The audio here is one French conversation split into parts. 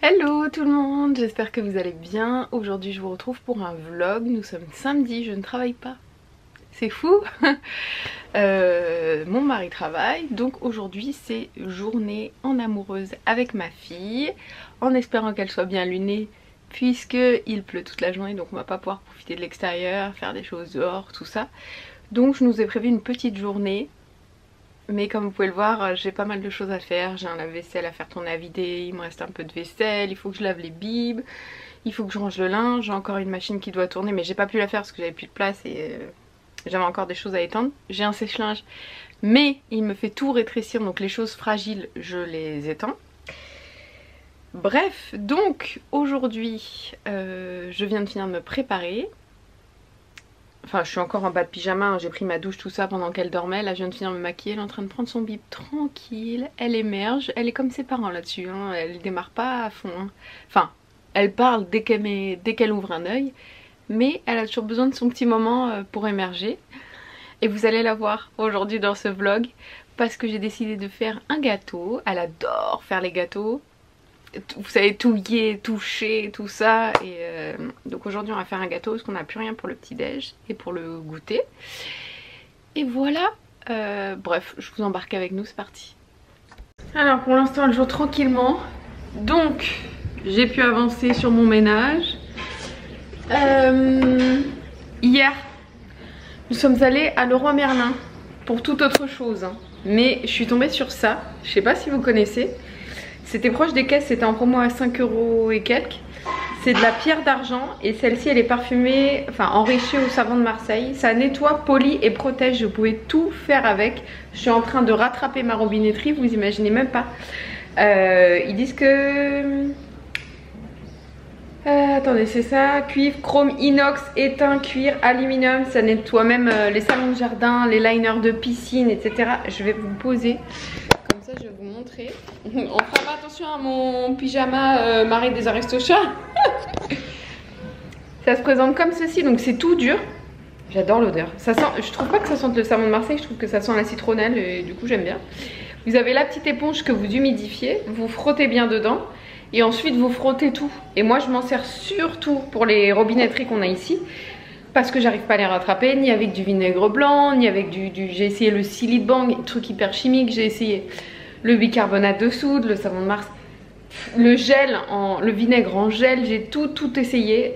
Hello tout le monde, j'espère que vous allez bien. Aujourd'hui je vous retrouve pour un vlog. Nous sommes samedi, je ne travaille pas. C'est fou. Mon mari travaille, donc aujourd'hui c'est journée en amoureuse avec ma fille, en espérant qu'elle soit bien lunée puisque il pleut toute la journée, donc on va pas pouvoir profiter de l'extérieur, faire des choses dehors, tout ça. Donc je nous ai prévu une petite journée. Mais comme vous pouvez le voir, j'ai pas mal de choses à faire. J'ai un lave-vaisselle à faire tourner à vider, il me reste un peu de vaisselle, il faut que je lave les bibes, il faut que je range le linge, j'ai encore une machine qui doit tourner mais j'ai pas pu la faire parce que j'avais plus de place et j'avais encore des choses à étendre. J'ai un sèche-linge mais il me fait tout rétrécir, donc les choses fragiles je les étends. Bref, donc aujourd'hui je viens de finir de me préparer. Enfin je suis encore en bas de pyjama, hein. J'ai pris ma douche tout ça pendant qu'elle dormait. Là je viens de finir de me maquiller, elle est en train de prendre son bib tranquille. Elle émerge, elle est comme ses parents là-dessus, hein. Elle démarre pas à fond, hein. Enfin elle parle dès qu'elle ouvre un œil, mais elle a toujours besoin de son petit moment pour émerger. Et vous allez la voir aujourd'hui dans ce vlog parce que j'ai décidé de faire un gâteau. Elle adore faire les gâteaux, vous savez, touiller, toucher, tout ça. Et donc aujourd'hui on va faire un gâteau parce qu'on n'a plus rien pour le petit déj et pour le goûter. Et voilà, bref, je vous embarque avec nous, c'est parti. Alors pour l'instant elle joue tranquillement. Donc j'ai pu avancer sur mon ménage. Hier nous sommes allés à Leroy Merlin pour toute autre chose, hein. Mais je suis tombée sur ça, je sais pas si vous connaissez. C'était proche des caisses, c'était en promo à 5 € et quelques. C'est de la pierre d'argent et celle-ci elle est parfumée, enfin enrichie au savon de Marseille. Ça nettoie, polie et protège, vous pouvez tout faire avec. Je suis en train de rattraper ma robinetterie, vous imaginez même pas. Ils disent que... attendez, c'est ça, cuivre, chrome, inox, étain, cuir, aluminium. Ça nettoie même les salons de jardin, les liners de piscine, etc. Je vais vous poser... Ça, je vais vous montrer. On fera pas attention à mon pyjama Marie des Aristochats. Ça se présente comme ceci, donc c'est tout dur. J'adore l'odeur. Ça sent, je trouve pas que ça sente le savon de Marseille, je trouve que ça sent la citronnelle et du coup j'aime bien. Vous avez la petite éponge que vous humidifiez, vous frottez bien dedans et ensuite vous frottez tout. Et moi je m'en sers surtout pour les robinetteries qu'on a ici. Parce que j'arrive pas à les rattraper, ni avec du vinaigre blanc, ni avec j'ai essayé le Silly Bang, truc hyper chimique, j'ai essayé le bicarbonate de soude, le savon de Mars, le gel, le vinaigre en gel, j'ai tout essayé.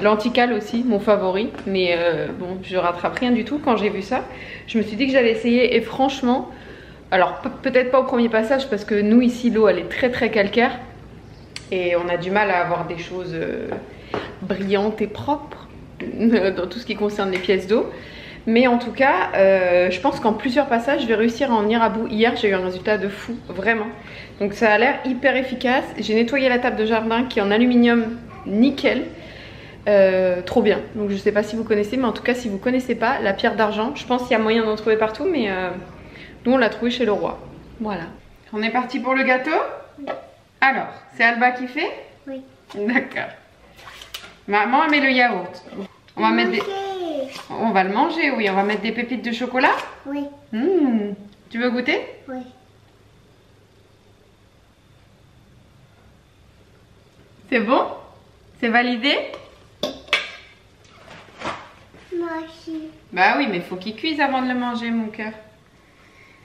L'antical aussi, mon favori, mais bon, je rattrape rien du tout. Quand j'ai vu ça, je me suis dit que j'allais essayer et franchement, alors peut-être pas au premier passage parce que nous ici l'eau elle est très calcaire et on a du mal à avoir des choses brillantes et propres dans tout ce qui concerne les pièces d'eau. Mais en tout cas je pense qu'en plusieurs passages je vais réussir à en venir à bout. Hier j'ai eu un résultat de fou, vraiment. Donc ça a l'air hyper efficace. J'ai nettoyé la table de jardin qui est en aluminium nickel, trop bien. Donc je sais pas si vous connaissez, mais en tout cas si vous connaissez pas la pierre d'argent, je pense qu'il y a moyen d'en trouver partout, mais nous on l'a trouvé chez Leroy. Voilà. On est parti pour le gâteau? Oui. Alors c'est Alba qui fait? Oui. D'accord. Maman met le yaourt. On va mettre des... On va le manger, oui. On va mettre des pépites de chocolat? Oui. Tu veux goûter? Oui. C'est bon? C'est validé? Moi aussi. Bah oui, mais il faut qu'il cuise avant de le manger, mon cœur.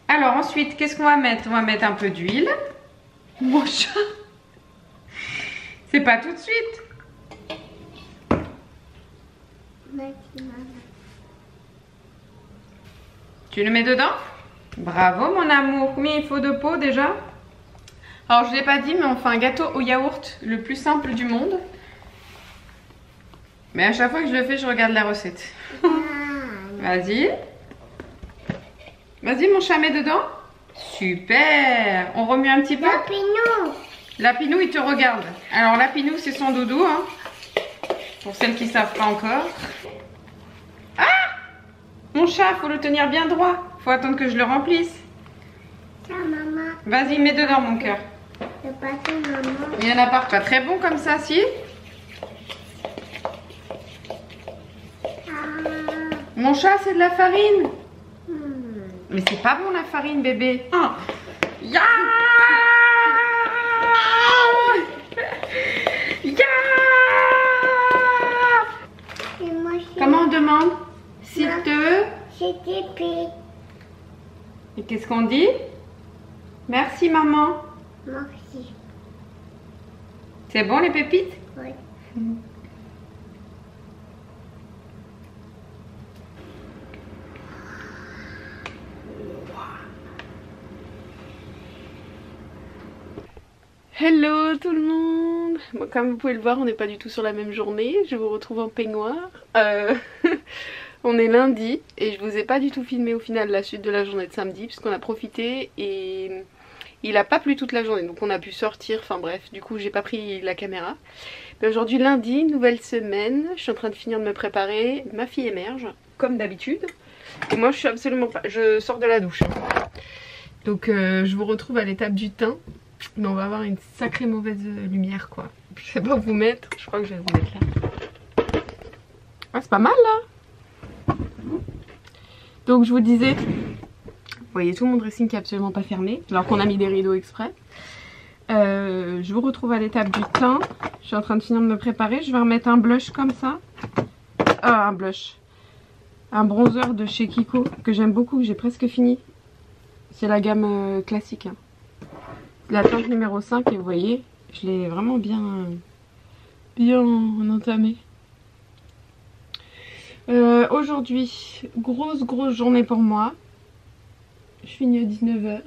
Alors ensuite, qu'est-ce qu'on va mettre? On va mettre un peu d'huile. Mon chat. C'est pas tout de suite. Tu le mets dedans? Bravo mon amour. Combien il faut de pot déjà? Alors je l'ai pas dit mais on fait un gâteau au yaourt le plus simple du monde. Mais à chaque fois que je le fais je regarde la recette. Vas-y. Vas-y mon chat, mets dedans. Super. On remue un petit peu. Lapinou. Lapinou il te regarde. Alors Lapinou c'est son doudou, hein. Pour celles qui ne savent pas encore. Ah! Mon chat, faut le tenir bien droit. Faut attendre que je le remplisse. Ça, maman. Vas-y, mets dedans, mon cœur. Il y en a partout. Pas très bon comme ça, si? Mon chat, c'est de la farine. Mais c'est pas bon la farine, bébé. Oh. Yeah. Pipi. Et qu'est-ce qu'on dit? Merci maman. Merci. C'est bon les pépites? Oui. Hello tout le monde. Bon, comme vous pouvez le voir, on n'est pas du tout sur la même journée. Je vous retrouve en peignoir. On est lundi et je vous ai pas du tout filmé au final la suite de la journée de samedi puisqu'on a profité et il a pas plu toute la journée, donc on a pu sortir, enfin bref, du coup j'ai pas pris la caméra. Mais aujourd'hui lundi, nouvelle semaine, je suis en train de finir de me préparer, ma fille émerge comme d'habitude et moi je suis absolument pas, je sors de la douche. Donc je vous retrouve à l'étape du teint, mais on va avoir une sacrée mauvaise lumière quoi. Je sais pas où vous mettre, je crois que je vais vous mettre là. Ah c'est pas mal là. Donc je vous disais, vous voyez tout mon dressing qui est absolument pas fermé, alors qu'on a mis des rideaux exprès. Je vous retrouve à l'étape du teint. Je suis en train de finir de me préparer. Je vais remettre un blush comme ça. Un blush. Un bronzer de chez Kiko que j'aime beaucoup, que j'ai presque fini. C'est la gamme classique. Hein. La teinte numéro 5 et vous voyez, je l'ai vraiment bien entamé. Aujourd'hui, grosse journée pour moi. Je finis à 19 h.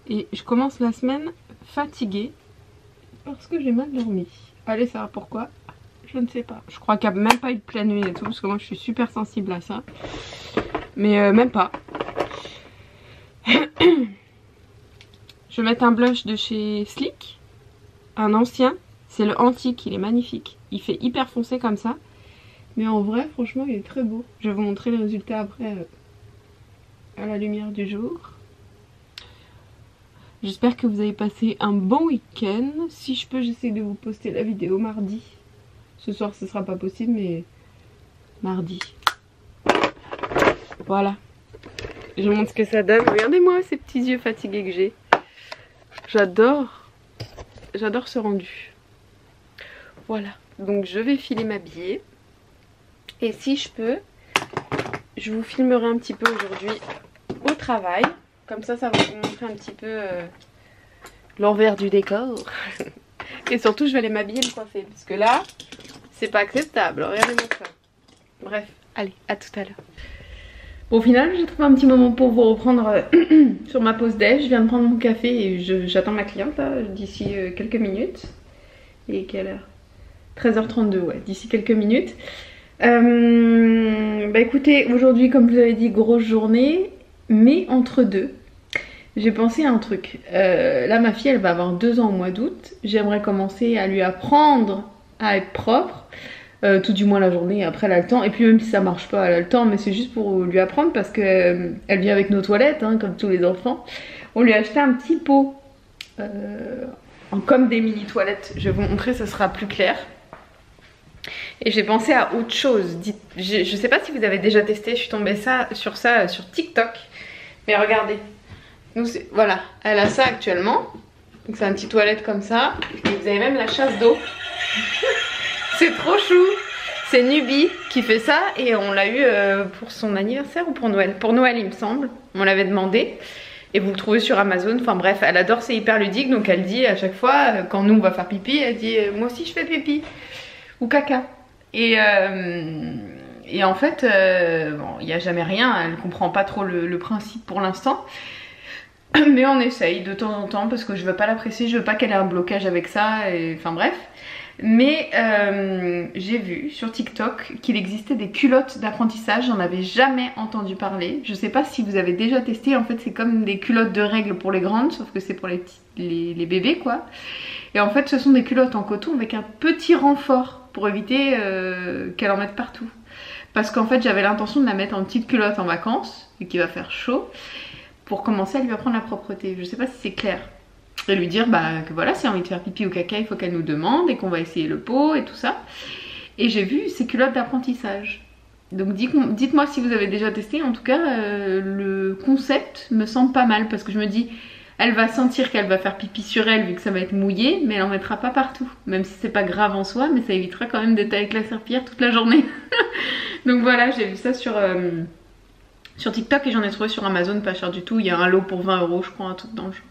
Et je commence la semaine fatiguée parce que j'ai mal dormi. Allez savoir pourquoi, je ne sais pas. Je crois qu'il n'y a même pas eu de pleine nuit et tout parce que moi je suis super sensible à ça. Mais même pas. Je vais mettre un blush de chez Sleek. Un ancien. C'est le antique, il est magnifique. Il fait hyper foncé comme ça. Mais en vrai, franchement, il est très beau. Je vais vous montrer les résultats après à la lumière du jour. J'espère que vous avez passé un bon week-end. Si je peux, j'essaie de vous poster la vidéo mardi. Ce soir, ce sera pas possible, mais mardi. Voilà. Je vous montre ce que ça donne. Regardez-moi ces petits yeux fatigués que j'ai. J'adore ce rendu. Voilà. Donc, je vais filer m'habiller. Et si je peux, je vous filmerai un petit peu aujourd'hui au travail. Comme ça, ça va vous montrer un petit peu l'envers du décor. Et surtout, je vais aller m'habiller et me coiffer. Parce que là, c'est pas acceptable. Regardez-moi ça. Bref, allez, à tout à l'heure. Au final, j'ai trouvé un petit moment pour vous reprendre sur ma pause déj. Je viens de prendre mon café et j'attends ma cliente d'ici quelques minutes. Et quelle heure? 13h32, ouais, d'ici quelques minutes. Bah écoutez, aujourd'hui comme je vous avais dit, grosse journée, mais entre deux, j'ai pensé à un truc. Là ma fille elle va avoir 2 ans au mois d'août, j'aimerais commencer à lui apprendre à être propre, tout du moins la journée, après elle a le temps, et puis même si ça marche pas elle a le temps, mais c'est juste pour lui apprendre parce que elle vient avec nos toilettes, hein, comme tous les enfants. On lui a acheté un petit pot, comme des mini toilettes, je vais vous montrer, ça sera plus clair. Et j'ai pensé à autre chose. Je sais pas si vous avez déjà testé, je suis tombée sur ça sur TikTok. Mais regardez. Voilà, elle a ça actuellement. Donc c'est un petit toilette comme ça. Et vous avez même la chasse d'eau. C'est trop chou. C'est Nubi qui fait ça. Et on l'a eu pour son anniversaire ou pour Noël? Pour Noël il me semble. On l'avait demandé. Et vous le trouvez sur Amazon. Enfin bref, elle adore, c'est hyper ludique. Donc elle dit à chaque fois, quand nous on va faire pipi, elle dit moi aussi je fais pipi. Ou caca. Et en fait, bon, il n'y a jamais rien, elle comprend pas trop le principe pour l'instant. Mais on essaye de temps en temps parce que je veux pas la presser, je veux pas qu'elle ait un blocage avec ça, et, enfin bref. Mais j'ai vu sur TikTok qu'il existait des culottes d'apprentissage, j'en avais jamais entendu parler. Je sais pas si vous avez déjà testé, en fait c'est comme des culottes de règles pour les grandes, sauf que c'est pour les bébés quoi. Et en fait ce sont des culottes en coton avec un petit renfort pour éviter qu'elle en mette partout. Parce qu'en fait j'avais l'intention de la mettre en petite culotte en vacances, et qu'il va faire chaud, pour commencer à lui apprendre la propreté. Je sais pas si c'est clair. Et lui dire bah, que voilà, si elle a envie de faire pipi ou caca, il faut qu'elle nous demande et qu'on va essayer le pot et tout ça. Et j'ai vu ces culottes d'apprentissage. Donc dites-moi si vous avez déjà testé. En tout cas, le concept me semble pas mal parce que je me dis, Elle va sentir qu'elle va faire pipi sur elle vu que ça va être mouillé, mais elle en mettra pas partout. Même si c'est pas grave en soi, mais ça évitera quand même d'être avec la serpillière toute la journée. Donc voilà, j'ai vu ça sur TikTok et j'en ai trouvé sur Amazon, pas cher du tout. Il y a un lot pour 20 € je crois, un truc dans le genre.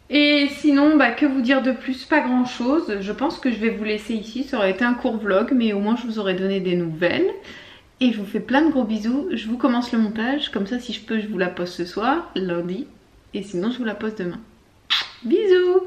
Et sinon, bah, que vous dire de plus? Pas grand chose. Je pense que je vais vous laisser ici. Ça aurait été un court vlog, mais au moins je vous aurais donné des nouvelles. Et je vous fais plein de gros bisous. Je vous commence le montage. Comme ça, si je peux, je vous la poste ce soir, lundi. Et sinon, je vous la poste demain. Bisous!